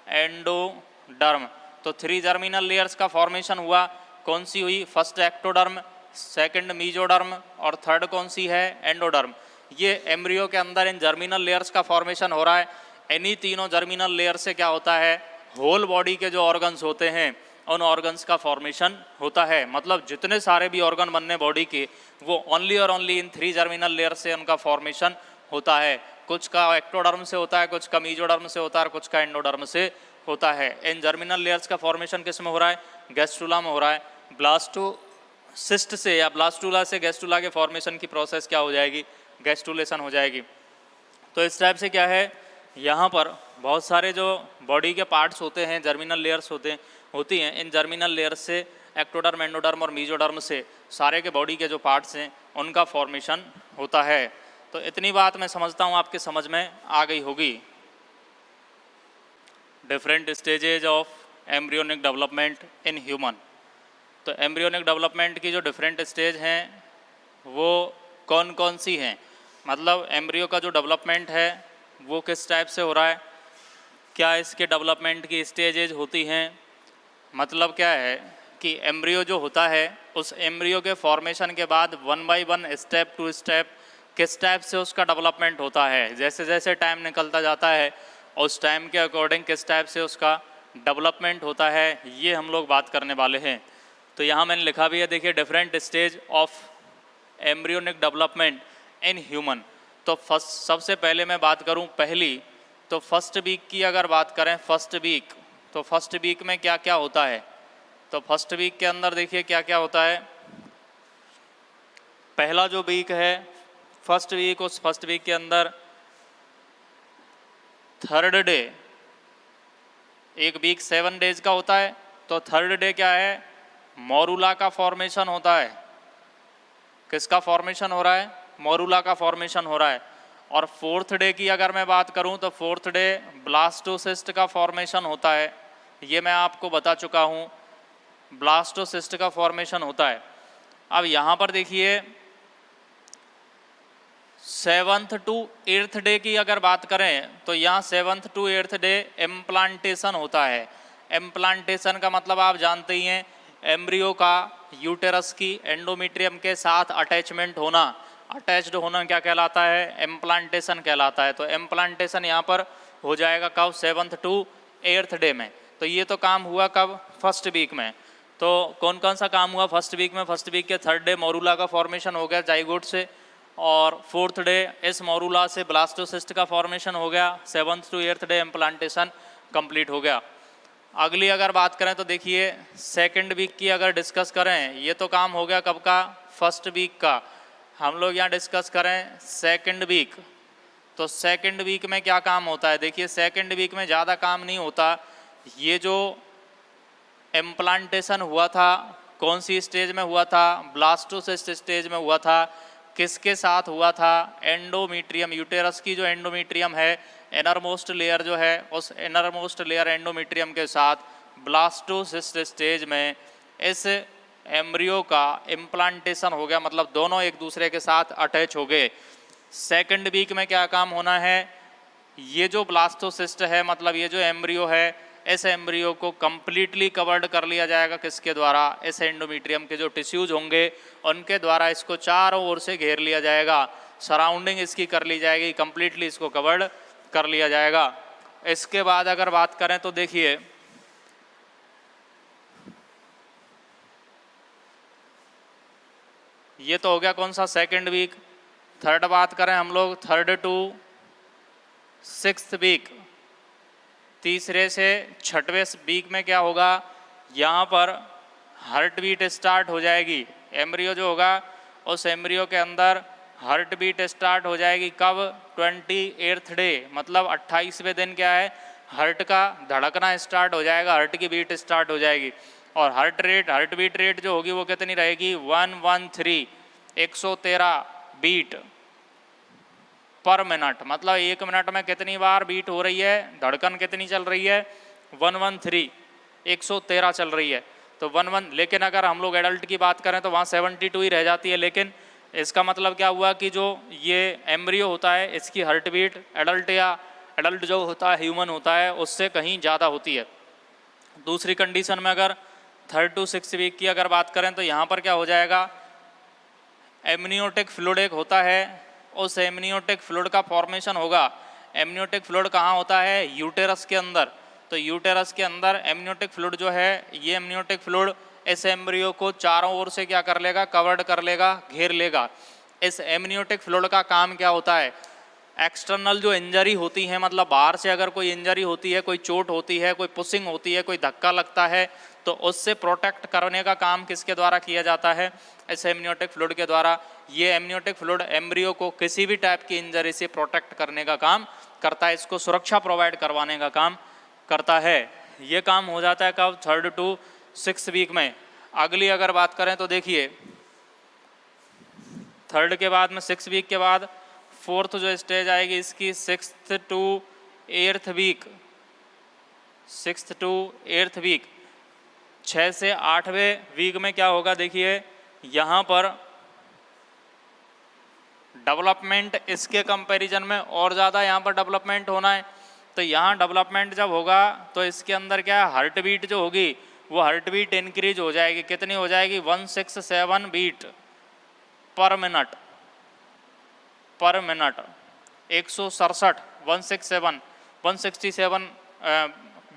एंडोडर्म। तो 3 जर्मिनल लेयर्स का फॉर्मेशन हुआ। कौन सी हुई? फर्स्ट एक्टोडर्म, सेकंड मीजोडर्म, और थर्ड कौन सी है? एंडोडर्म। ये एम्ब्रियो के अंदर इन जर्मिनल लेयर्स का फॉर्मेशन हो रहा है। इन्हीं तीनों जर्मिनल लेयर से क्या होता है? होल बॉडी के जो ऑर्गन्स होते हैं, उन ऑर्गन्स का फॉर्मेशन होता है। मतलब जितने सारे भी ऑर्गन बनने बॉडी के, वो ओनली और ओनली इन 3 जर्मिनल लेयर से उनका फॉर्मेशन होता है। कुछ का एक्टोडर्म से होता है, कुछ का मीजोडर्म से होता है, और कुछ का एंडोडर्म से होता है। इन जर्मिनल लेयर्स का फॉर्मेशन किस में हो रहा है? गैस्ट्रूला में हो रहा है। ब्लास्टोसिस्ट से या ब्लास्टूला से गैस्ट्रूला के फॉर्मेशन की प्रोसेस क्या हो जाएगी? गैस्ट्रूलेशन हो जाएगी। तो इस टाइप से क्या है, यहाँ पर बहुत सारे जो बॉडी के पार्ट्स होते हैं, जर्मिनल लेयर्स होते हैं, होती हैं। इन जर्मिनल लेयर से एक्टोडर्म, एंडोडर्म और मीजोडर्म से सारे के बॉडी के जो पार्ट्स हैं उनका फॉर्मेशन होता है। तो इतनी बात मैं समझता हूँ आपके समझ में आ गई होगी। Different stages of embryonic development in human. तो एम्ब्रियोनिक डेवलपमेंट की जो डिफरेंट स्टेज हैं वो कौन कौन सी हैं, मतलब एम्ब्रियो का जो डेवलपमेंट है वो किस टाइप से हो रहा है, क्या इसके डेवलपमेंट की स्टेजेज होती हैं। मतलब क्या है कि एम्ब्रियो जो होता है उस एम्ब्रियो के फॉर्मेशन के बाद 1 बाय 1 स्टेप टू स्टेप किस टाइप से उसका डेवलपमेंट होता है, जैसे जैसे टाइम निकलता जाता है उस टाइम के अकॉर्डिंग किस टाइप से उसका डेवलपमेंट होता है, ये हम लोग बात करने वाले हैं। तो यहाँ मैंने लिखा भी है, देखिए different stage of embryonic development in human. तो फर्स्ट सबसे पहले मैं बात करूँ पहली, तो फर्स्ट वीक की अगर बात करें, फर्स्ट वीक, तो फर्स्ट वीक में क्या क्या होता है। तो फर्स्ट वीक के अंदर देखिए क्या क्या होता है। पहला जो वीक है फर्स्ट वीक, उस फर्स्ट वीक के अंदर थर्ड डे, एक वीक 7 डेज का होता है, तो थर्ड डे क्या है, मोरूला का फॉर्मेशन होता है। किसका फॉर्मेशन हो रहा है, मोरूला का फॉर्मेशन हो रहा है। और फोर्थ डे की अगर मैं बात करूं तो फोर्थ डे ब्लास्टोसिस्ट का फॉर्मेशन होता है, ये मैं आपको बता चुका हूं, ब्लास्टोसिस्ट का फॉर्मेशन होता है। अब यहाँ पर देखिए 7th to 8th डे की अगर बात करें तो यहाँ 7th to 8th day implantation होता है। इम्प्लांटेशन का मतलब आप जानते ही हैं, एम्ब्रियो का यूटेरस की एंडोमेट्रियम के साथ अटैचमेंट होना, अटैच्ड होना क्या कहलाता है, इम्प्लांटेशन कहलाता है। तो इम्प्लांटेशन यहाँ पर हो जाएगा कब, 7th to 8th डे में। तो ये तो काम हुआ कब, फर्स्ट वीक में। तो कौन कौन सा काम हुआ फर्स्ट वीक में, फर्स्ट वीक के थर्ड डे मोरूला का फॉर्मेशन हो गया जाइगोट से, और फोर्थ डे इस मोरूला से ब्लास्टोसिस्ट का फॉर्मेशन हो गया, 7th to 8th day implantation complete हो गया। अगली अगर बात करें तो देखिए सेकंड वीक की अगर डिस्कस करें, ये तो काम हो गया कब का, फर्स्ट वीक का। हम लोग यहाँ डिस्कस करें सेकंड वीक, तो सेकंड वीक में क्या काम होता है। देखिए सेकंड वीक में ज़्यादा काम नहीं होता। ये जो इम्प्लांटेशन हुआ था कौन सी स्टेज में हुआ था, ब्लास्टोसिस्ट स्टेज में हुआ था। किसके साथ हुआ था, एंडोमेट्रियम, यूटेरस की जो एंडोमेट्रियम है, इनरमोस्ट लेयर जो है, उस इनरमोस्ट लेयर एंडोमेट्रियम के साथ ब्लास्टोसिस्ट स्टेज में इस एम्ब्रियो का इम्प्लांटेशन हो गया, मतलब दोनों एक दूसरे के साथ अटैच हो गए। सेकंड वीक में क्या काम होना है, ये जो ब्लास्टोसिस्ट है, मतलब ये जो एम्ब्रियो है, इस एम्ब्रियो को कम्प्लीटली कवर्ड कर लिया जाएगा, किसके द्वारा, इस एंडोमेट्रियम के जो टिश्यूज होंगे उनके द्वारा इसको चारों ओर से घेर लिया जाएगा, सराउंडिंग इसकी कर ली जाएगी, कम्प्लीटली इसको कवर्ड कर लिया जाएगा। इसके बाद अगर बात करें तो देखिए ये तो हो गया कौन सा, सेकंड वीक। थर्ड बात करें हम लोग, थर्ड टू सिक्स्थ वीक, तीसरे से छठवें वीक में क्या होगा, यहाँ पर हार्ट बीट स्टार्ट हो जाएगी। एम्ब्रियो जो होगा उस एम्ब्रियो के अंदर हार्ट बीट स्टार्ट हो जाएगी कब, 28th डे, मतलब 28वें दिन क्या है, हार्ट का धड़कना स्टार्ट हो जाएगा, हार्ट की बीट स्टार्ट हो जाएगी। और हार्ट बीट रेट जो होगी वो कितनी रहेगी, 113, 113 बीट पर मिनट, मतलब एक मिनट में कितनी बार बीट हो रही है, धड़कन कितनी चल रही है, 113, 113 चल रही है। तो 11, लेकिन अगर हम लोग एडल्ट की बात करें तो वहाँ 72 ही रह जाती है। लेकिन इसका मतलब क्या हुआ कि जो ये एम्ब्रियो होता है इसकी हार्ट बीट एडल्ट जो होता है, ह्यूमन होता है, उससे कहीं ज़्यादा होती है। दूसरी कंडीशन में अगर 3rd to 6th वीक की अगर बात करें तो यहाँ पर क्या हो जाएगा, एमनियोटिक फ्लूइड एक होता है, उस एमनियोटिक फ्लूइड का फॉर्मेशन होगा। एमनियोटिक फ्लूइड कहाँ होता है, यूटेरस के अंदर। तो यूटेरस के अंदर एमनियोटिक फ्लूइड जो है, ये एमनियोटिक फ्लूइड इस एम्ब्रियो को चारों ओर से क्या कर लेगा, कवर्ड कर लेगा, घेर लेगा। इस एमनियोटिक फ्लूइड का काम क्या होता है, एक्सटर्नल जो इंजरी होती है, मतलब बाहर से अगर कोई इंजरी होती है, कोई चोट होती है, कोई पुशिंग होती है, कोई धक्का लगता है, तो उससे प्रोटेक्ट करने का काम किसके द्वारा किया जाता है, इस एमनियोटिक फ्लूइड के द्वारा। ये एमनियोटिक फ्लूइड एम्ब्रियो को किसी भी टाइप की इंजरी से प्रोटेक्ट करने का काम करता है, इसको सुरक्षा प्रोवाइड करवाने का काम करता है। ये काम हो जाता है कब? 3rd to 6th वीक में। अगली अगर बात करें तो देखिए 3rd के बाद में 6 वीक के बाद 4th जो स्टेज आएगी इसकी 6th to 8th week, 6th to 8th week. 6 से 8वें वीक में क्या होगा? देखिए यहाँ पर डेवलपमेंट इसके कंपैरिजन में और ज़्यादा यहाँ पर डेवलपमेंट होना है। तो यहाँ डेवलपमेंट जब होगा तो इसके अंदर क्या है? हार्ट बीट जो होगी वो हार्ट बीट इंक्रीज हो जाएगी। कितनी हो जाएगी? 167 बीट पर मिनट, 167 167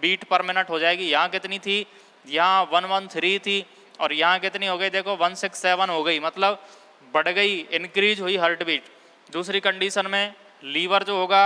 बीट पर मिनट हो जाएगी। यहाँ कितनी थी? यहाँ 113 थी और यहाँ कितनी हो गई? देखो 167 हो गई, मतलब बढ़ गई, इंक्रीज हुई हार्ट बीट। दूसरी कंडीशन में लीवर जो होगा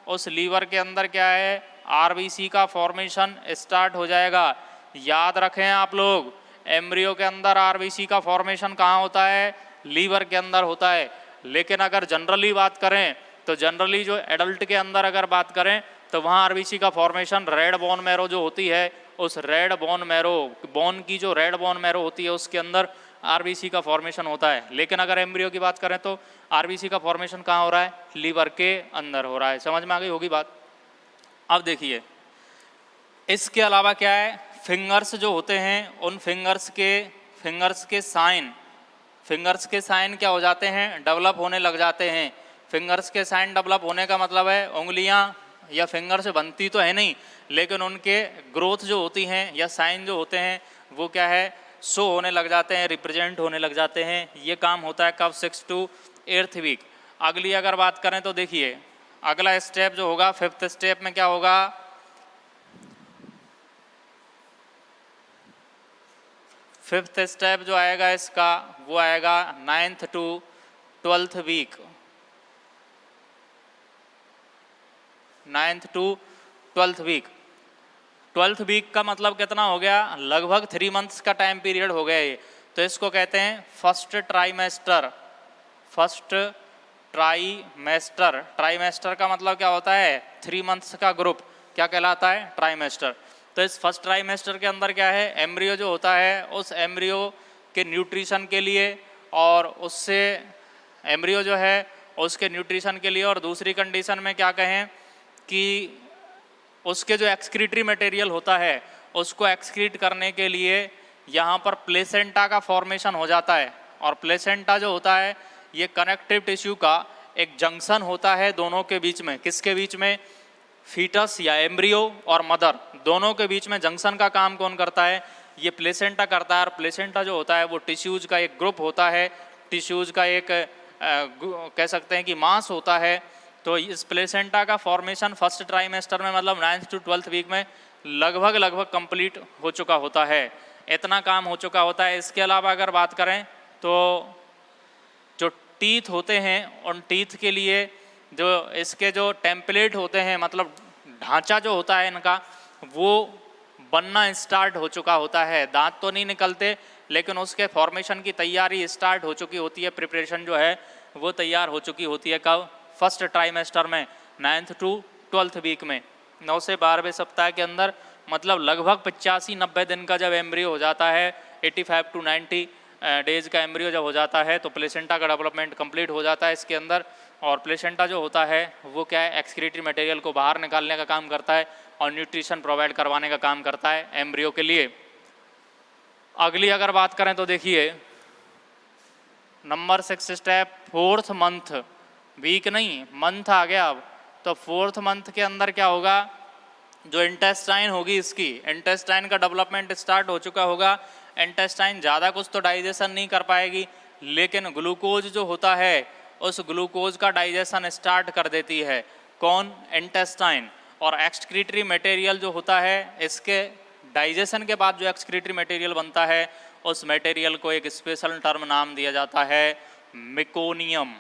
उस लीवर के अंदर क्या है? आरबीसी का फॉर्मेशन स्टार्ट हो जाएगा। याद रखें आप लोग, एम्ब्रियो के अंदर आरबीसी का फॉर्मेशन कहाँ होता है? लीवर के अंदर होता है। लेकिन अगर जनरली बात करें तो जनरली जो एडल्ट के अंदर अगर बात करें तो वहाँ आरबीसी का फॉर्मेशन रेड बोन मैरो जो होती है, उस रेड बोन मैरो, बोन की जो रेड बोन मैरो होती है उसके अंदर आरबीसी का फॉर्मेशन होता है। लेकिन अगर एम्ब्रियो की बात करें तो आरबीसी का फॉर्मेशन कहाँ हो रहा है? लीवर के अंदर हो रहा है। समझ में आ गई होगी बात? अब देखिए इसके अलावा क्या है? फिंगर्स जो होते हैं उन फिंगर्स के साइन क्या हो जाते हैं? डेवलप होने लग जाते हैं। फिंगर्स के साइन डेवलप होने का मतलब है उंगलियां या फिंगर से बनती तो है नहीं, लेकिन उनके ग्रोथ जो होती हैं या साइन जो होते हैं वो क्या है? शो होने लग जाते हैं, रिप्रेजेंट होने लग जाते हैं। ये काम होता है कब? 6 to 8th वीक। अगली अगर बात करें तो देखिए अगला स्टेप जो होगा 5th स्टेप में क्या होगा? 5th स्टेप जो आएगा इसका वो आएगा 9th to 12th week. 9th to 12th week. 12th week का मतलब कितना हो गया? लगभग 3 मंथ्स का टाइम पीरियड हो गया ये। तो इसको कहते हैं first trimester. First trimester. Trimester का मतलब क्या होता है? 3 मंथ्स का ग्रुप क्या कहलाता है? ट्राइमेस्टर। तो इस फर्स्ट ट्राइमेस्टर के अंदर क्या है? एम्ब्रियो जो होता है उस एम्ब्रियो के न्यूट्रिशन के लिए और उससे एम्ब्रियो जो है उसके न्यूट्रिशन के लिए, और दूसरी कंडीशन में क्या कहें कि उसके जो एक्सक्रीटरी मटेरियल होता है उसको एक्सक्रीट करने के लिए यहाँ पर प्लेसेंटा का फॉर्मेशन हो जाता है। और प्लेसेंटा जो होता है ये कनेक्टिव टिश्यू का एक जंक्शन होता है दोनों के बीच में। किसके बीच में? फीटस या एम्ब्रियो और मदर, दोनों के बीच में जंक्शन का काम कौन करता है? ये प्लेसेंटा करता है। और प्लेसेंटा जो होता है वो टिश्यूज़ का एक ग्रुप होता है, टिश्यूज़ का एक कह सकते हैं कि मास होता है। तो इस प्लेसेंटा का फॉर्मेशन फर्स्ट ट्राइमेस्टर में मतलब 9th to 12th वीक में लगभग कंप्लीट हो चुका होता है। इतना काम हो चुका होता है। इसके अलावा अगर बात करें तो जो टीथ होते हैं उन टीथ के लिए जो इसके जो टेम्पलेट होते हैं, मतलब ढांचा जो होता है इनका, वो बनना स्टार्ट हो चुका होता है। दांत तो नहीं निकलते लेकिन उसके फॉर्मेशन की तैयारी स्टार्ट हो चुकी होती है। प्रिपरेशन जो है वो तैयार हो चुकी होती है। कब? फर्स्ट ट्राइमेस्टर में 9th to 12th वीक में, 9 से 12वें सप्ताह के अंदर, मतलब लगभग 85-90 दिन का जब एम्ब्रियो हो जाता है, 85 to 90 डेज का एम्ब्रियो जब हो जाता है तो प्लेसेंटा का डेवलपमेंट कंप्लीट हो जाता है इसके अंदर। और प्लेसेंटा जो होता है वो क्या है? एक्सक्रीटरी मटेरियल को बाहर निकालने का काम करता है और न्यूट्रिशन प्रोवाइड करवाने का काम करता है एम्ब्रियो के लिए। अगली अगर बात करें तो देखिए number 6 step 4th month, week नहीं मंथ आ गया अब। तो 4th मंथ के अंदर क्या होगा? जो इंटेस्टाइन होगी इसकी, इंटेस्टाइन का डेवलपमेंट स्टार्ट हो चुका होगा। इंटेस्टाइन ज़्यादा कुछ तो डाइजेशन नहीं कर पाएगी, लेकिन ग्लूकोज जो होता है उस ग्लूकोज का डाइजेशन स्टार्ट कर देती है। कौन? इंटेस्टाइन। और एक्सक्रीटरी मटेरियल जो होता है, इसके डाइजेशन के बाद जो एक्सक्रीटरी मटेरियल बनता है उस मटेरियल को एक स्पेशल टर्म नाम दिया जाता है मेकोनियम।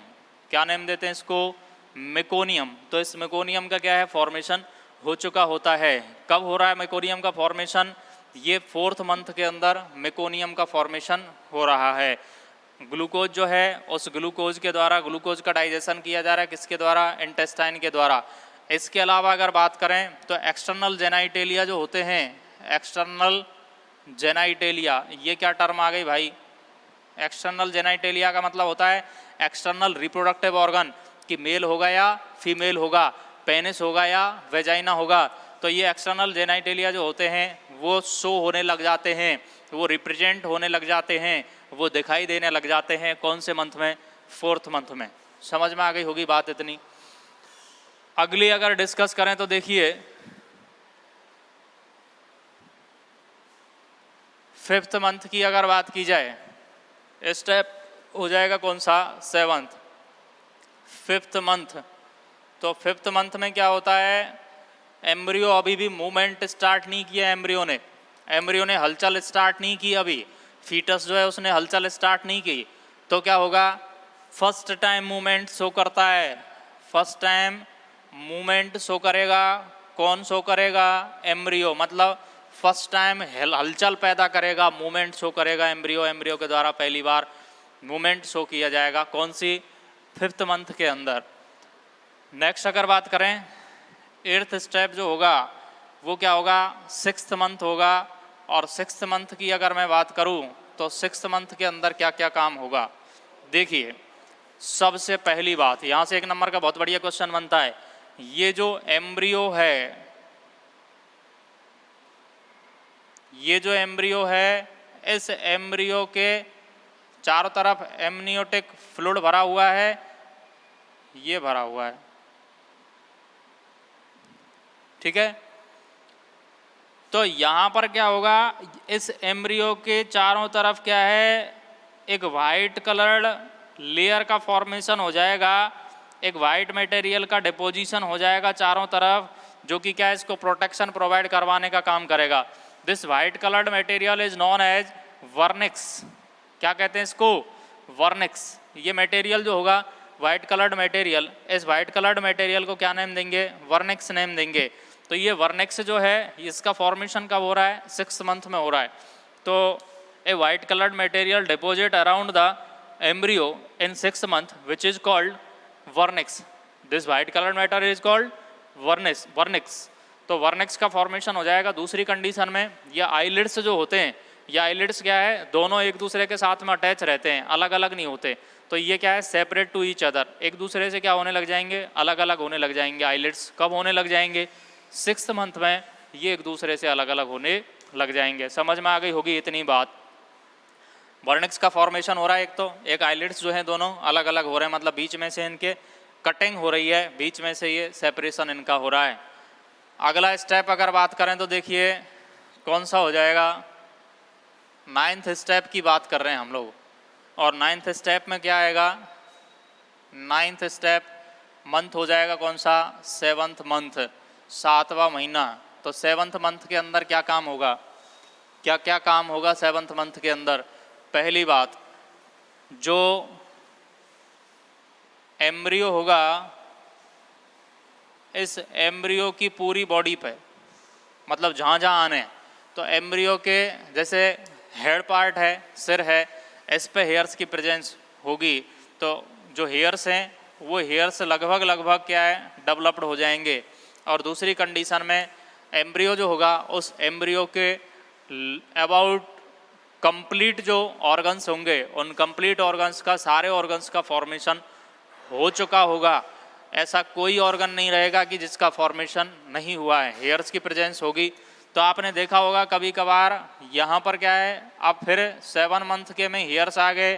क्या नाम देते हैं इसको? मेकोनियम। तो इस मेकोनियम का क्या है? फॉर्मेशन हो चुका होता है। कब हो रहा है मेकोनियम का फॉर्मेशन? ये 4th मंथ के अंदर मेकोनियम का फॉर्मेशन हो रहा है। ग्लूकोज जो है उस ग्लूकोज के द्वारा, ग्लूकोज का डाइजेशन किया जा रहा है किसके द्वारा? इंटेस्टाइन के द्वारा। इसके अलावा अगर बात करें तो एक्सटर्नल जेनाइटेलिया जो होते हैं, एक्सटर्नल जेनाइटेलिया। ये क्या टर्म आ गई भाई? एक्सटर्नल जेनाइटेलिया का मतलब होता है एक्सटर्नल रिप्रोडक्टिव ऑर्गन, कि मेल होगा या फीमेल होगा, पेनिस होगा या वेजाइना होगा। तो ये एक्सटर्नल जेनाइटेलिया जो होते हैं वो शो होने लग जाते हैं, वो रिप्रेजेंट होने लग जाते हैं, वो दिखाई देने लग जाते हैं। कौन से मंथ में? 4th मंथ में। समझ में आ गई होगी बात इतनी। अगली अगर डिस्कस करें तो देखिए 5th मंथ की अगर बात की जाए, स्टेप हो जाएगा कौन सा? 7th। 5th मंथ, तो 5th मंथ में क्या होता है? एम्ब्रियो अभी भी मूवमेंट स्टार्ट नहीं किया एम्ब्रियो ने हलचल स्टार्ट नहीं की अभी, फीटस जो है उसने हलचल स्टार्ट नहीं की। तो क्या होगा? फर्स्ट टाइम मूवमेंट शो करता है, फर्स्ट टाइम मूवमेंट शो करेगा। कौन शो करेगा? एम्ब्रियो, मतलब फर्स्ट टाइम हलचल पैदा करेगा, मूवमेंट शो करेगा एम्ब्रियो के द्वारा पहली बार मूवमेंट शो किया जाएगा। कौन सी? 5th मंथ के अंदर। नेक्स्ट अगर बात करें 8th स्टेप जो होगा वो क्या होगा? 6th मंथ होगा। और 6th मंथ की अगर मैं बात करूं तो 6th मंथ के अंदर क्या क्या काम होगा? देखिए सबसे पहली बात, यहाँ से 1 नंबर का बहुत बढ़िया क्वेश्चन बनता है। ये जो एम्ब्रियो है, ये जो एम्ब्रियो है, इस एम्ब्रियो के चारों तरफ एमनियोटिक फ्लूइड भरा हुआ है, ये भरा हुआ है, ठीक है। तो यहाँ पर क्या होगा? इस एम्ब्रियो के चारों तरफ क्या है? एक वाइट कलर्ड लेयर का फॉर्मेशन हो जाएगा, एक वाइट मटेरियल का डिपोजिशन हो जाएगा चारों तरफ, जो कि क्या है? इसको प्रोटेक्शन प्रोवाइड करवाने का काम करेगा। This white coloured material is known as vernix. क्या कहते हैं इसको? वर्निक्स। ये मटेरियल जो होगा वाइट कलर्ड मटेरियल, इस वाइट कलर्ड मटेरियल को क्या नेम देंगे? वर्निक्स नेम देंगे। तो ये वर्निक्स जो है इसका फॉर्मेशन कब हो रहा है? 6th मंथ में हो रहा है। तो a white coloured material deposit around the embryo in 6th month which is called vernix. This white coloured matter is called vernix. तो वर्निक्स का फॉर्मेशन हो जाएगा। दूसरी कंडीशन में ये आईलिड्स जो होते हैं, ये आईलिड्स क्या है? दोनों एक दूसरे के साथ में अटैच रहते हैं, अलग अलग नहीं होते। तो ये क्या है? सेपरेट टू ईच अदर, एक दूसरे से क्या होने लग जाएंगे? अलग अलग होने लग जाएंगे। आईलिड्स कब होने लग जाएंगे? 6th मंथ में ये एक दूसरे से अलग अलग होने लग जाएंगे। समझ में आ गई होगी इतनी बात। वर्निक्स का फॉर्मेशन हो रहा है, एक आईलिड्स जो है दोनों अलग अलग हो रहे हैं, मतलब बीच में से इनके कटिंग हो रही है, बीच में से ये सेपरेशन इनका हो रहा है। अगला स्टेप अगर बात करें तो देखिए कौन सा हो जाएगा? 9th स्टेप की बात कर रहे हैं हम लोग। और 9th स्टेप में क्या आएगा? 9th स्टेप मंथ हो जाएगा कौन सा? 7th मंथ, 7वां महीना। तो 7th मंथ के अंदर क्या काम होगा? क्या क्या काम होगा 7th मंथ के अंदर? पहली बात, जो एम्ब्रियो होगा, इस एम्ब्रियो की पूरी बॉडी पे, मतलब जहाँ जहाँ आने, तो एम्ब्रियो के जैसे हेड पार्ट है, सिर है, इस पे हेयर्स की प्रेजेंस होगी। तो जो हेयर्स हैं वो हेयर्स लगभग क्या है? डेवलप्ड हो जाएंगे। और दूसरी कंडीशन में एम्ब्रियो जो होगा, उस एम्ब्रियो के अबाउट कंप्लीट जो ऑर्गन्स होंगे, उन कंप्लीट ऑर्गन्स का, सारे ऑर्गन्स का फॉर्मेशन हो चुका होगा। ऐसा कोई ऑर्गन नहीं रहेगा कि जिसका फॉर्मेशन नहीं हुआ है, हेयर्स की प्रेजेंस होगी। तो आपने देखा होगा कभी कभार यहाँ पर क्या है, अब फिर 7 मंथ के में हेयर्स आ गए,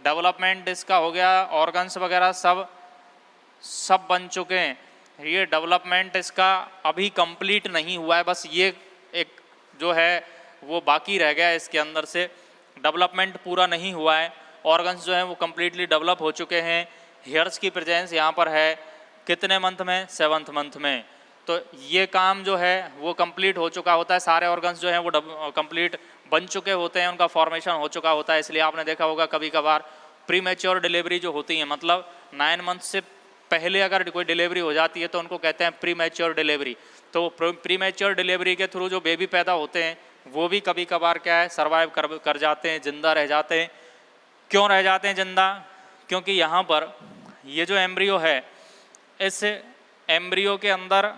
डेवलपमेंट इसका हो गया, ऑर्गन्स वगैरह सब बन चुके हैं। ये डेवलपमेंट इसका अभी कंप्लीट नहीं हुआ है, बस ये एक जो है वो बाकी रह गया है, इसके अंदर से डेवलपमेंट पूरा नहीं हुआ है। ऑर्गन्स जो हैं वो कम्प्लीटली डेवलप हो चुके हैं। हेयर्स की प्रेजेंस यहाँ पर है कितने मंथ में? 7th मंथ में। तो ये काम जो है वो कंप्लीट हो चुका होता है, सारे ऑर्गन्स जो हैं वो कंप्लीट बन चुके होते हैं, उनका फॉर्मेशन हो चुका होता है। इसलिए आपने देखा होगा कभी कभार प्री मैच्योर डिलीवरी जो होती है, मतलब 9 मंथ से पहले अगर कोई डिलीवरी हो जाती है तो उनको कहते हैं प्री मैच्योर डिलीवरी। तो प्री मैच्योर डिलीवरी के थ्रू जो बेबी पैदा होते हैं वो भी कभी कभार क्या है, सर्वाइव कर जाते हैं, जिंदा रह जाते हैं। क्यों रह जाते हैं जिंदा? क्योंकि यहाँ पर ये जो एम्ब्रियो है, इस एम्ब्रियो के अंदर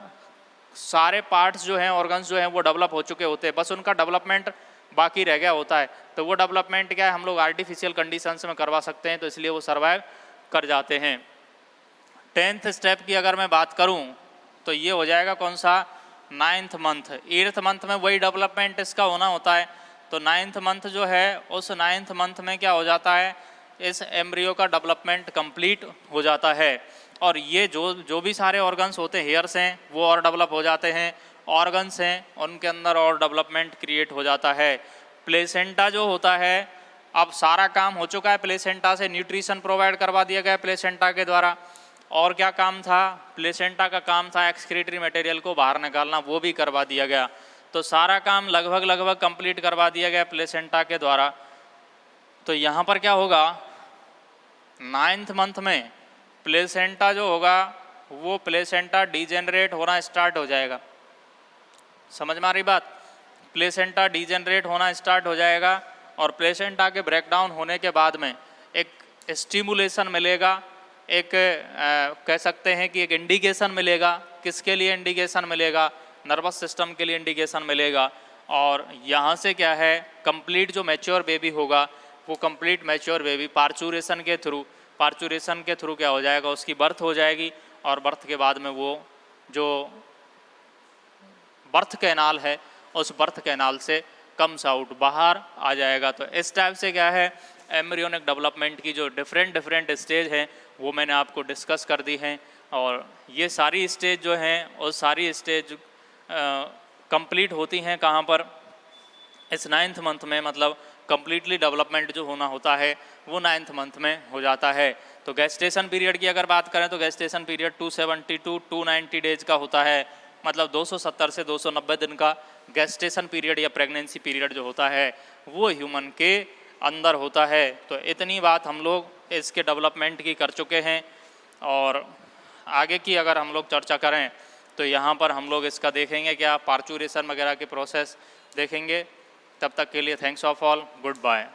सारे पार्ट्स जो हैं, ऑर्गन्स जो हैं वो डेवलप हो चुके होते हैं, बस उनका डेवलपमेंट बाकी रह गया होता है। तो वो डेवलपमेंट क्या है, हम लोग आर्टिफिशियल कंडीशंस में करवा सकते हैं, तो इसलिए वो सर्वाइव कर जाते हैं। 10th स्टेप की अगर मैं बात करूं तो ये हो जाएगा कौन सा, 9th मंथ। 8th मंथ में वही डेवलपमेंट इसका होना होता है। तो 9th मंथ जो है, उस 9th मंथ में क्या हो जाता है, इस एम्ब्रियो का डेवलपमेंट कंप्लीट हो जाता है। और ये जो भी सारे ऑर्गन्स होते हैं, हेयर्स हैं वो और डेवलप हो जाते हैं, ऑर्गन्स हैं उनके अंदर और डेवलपमेंट क्रिएट हो जाता है। प्लेसेंटा जो होता है, अब सारा काम हो चुका है प्लेसेंटा से, न्यूट्रिशन प्रोवाइड करवा दिया गया प्लेसेंटा के द्वारा। और क्या काम था, प्लेसेंटा का काम था एक्सक्रीटरी मटेरियल को बाहर निकालना, वो भी करवा दिया गया। तो सारा काम लगभग कंप्लीट करवा दिया गया प्लेसेंटा के द्वारा। तो यहाँ पर क्या होगा, 9th मंथ में प्लेसेंटा जो होगा वो प्लेसेंटा डिजेनरेट होना स्टार्ट हो जाएगा। समझ में आ रही बात, प्लेसेंटा डिजेनरेट होना स्टार्ट हो जाएगा। और प्लेसेंटा के ब्रेकडाउन होने के बाद में एक स्टिमुलेशन मिलेगा, एक कह सकते हैं कि एक इंडिकेशन मिलेगा। किसके लिए इंडिकेशन मिलेगा, नर्वस सिस्टम के लिए इंडिकेशन मिलेगा। और यहाँ से क्या है, कंप्लीट जो मैच्योर बेबी होगा वो कंप्लीट मैच्योर बेबी पार्चुरेशन के थ्रू क्या हो जाएगा, उसकी बर्थ हो जाएगी। और बर्थ के बाद में वो जो बर्थ कैनाल है, उस बर्थ कैनाल से कम्स आउट, बाहर आ जाएगा। तो इस टाइप से क्या है, एम्ब्रियोनिक डेवलपमेंट की जो डिफरेंट स्टेज हैं वो मैंने आपको डिस्कस कर दी हैं। और ये सारी स्टेज जो हैं, और सारी स्टेज कंप्लीट होती हैं कहाँ पर, इस 9th मंथ में। मतलब कंप्लीटली डेवलपमेंट जो होना होता है वो 9th मंथ में हो जाता है। तो गेस्टेशन पीरियड की अगर बात करें तो गेस्टेशन पीरियड 270 to 290 डेज का होता है। मतलब 270 से 290 दिन का गेस्टेशन पीरियड या प्रेगनेंसी पीरियड जो होता है वो ह्यूमन के अंदर होता है। तो इतनी बात हम लोग इसके डेवलपमेंट की कर चुके हैं। और आगे की अगर हम लोग चर्चा करें तो यहाँ पर हम लोग इसका देखेंगे क्या, पार्चुरेशन वगैरह के प्रोसेस देखेंगे। तब तक के लिए thanks of all, good bye.